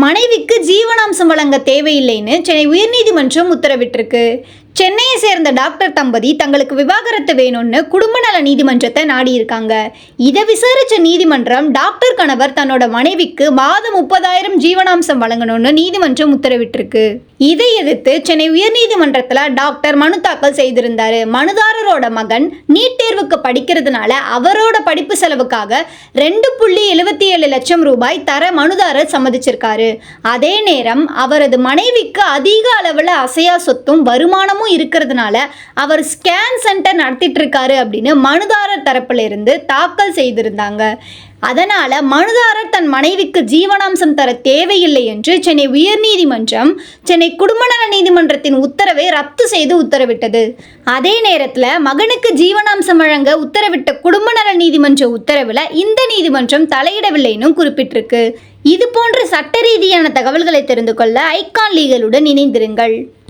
மனைவிக்கு ஜீவனாம்சம் வழங்க தேவையில்லைன்னு சென்னை உயர்நீதிமன்றம் உத்தரவிட்டிருக்கு. சென்னையை சேர்ந்த டாக்டர் தம்பதி தங்களுக்கு விவாகரத்து வேணும்னு குடும்ப நல நீதிமன்றத்தை நாடியிருக்காங்க. இதை விசாரிச்ச நீதிமன்றம் டாக்டர் கணவர் தன்னோட மனைவிக்கு மாதம் 30,000 ஜீவனாம்சம் வழங்கணும்னு நீதிமன்றம் உத்தரவிட்டிருக்கு. இதை எதிர்த்து சென்னை உயர்நீதிமன்றத்தில் டாக்டர் மனு தாக்கல் செய்திருந்தாரு. மனுதாரரோட மகன் நீட் தேர்வுக்கு படிக்கிறதுனால அவரோட படிப்பு செலவுக்காக 2.77 லட்சம் ரூபாய் தர மனுதாரர் சம்மதிச்சிருக்காரு. அதே நேரம் அவரது மனைவிக்கு அதிக அளவில் அசையா சொத்தும் வருமானமும் இருக்கிறதுனால அவர் ஸ்கேன் சென்டர் நடத்திட்டு இருக்காரு அப்படின்னு மனுதாரர் தரப்புல இருந்து தாக்கல் செய்திருந்தாங்க. அதனால மனுதாரர் தன் மனைவிக்கு ஜீவனாம்சம் தர தேவையில்லை என்று சென்னை உயர்நீதிமன்றம் சென்னை குடும்ப நல நீதிமன்றத்தின் உத்தரவை ரத்து செய்து உத்தரவிட்டது. அதே நேரத்தில் மகனுக்கு ஜீவனாம்சம் வழங்க உத்தரவிட்ட குடும்ப நல நீதிமன்ற உத்தரவில் இந்த நீதிமன்றம் தலையிடவில்லைன்னு குறிப்பிட்டிருக்கு. இது போன்ற சட்ட ரீதியான தகவல்களை தெரிந்து கொள்ள ஐகான் லீகலுடன் இணைந்திருங்கள்.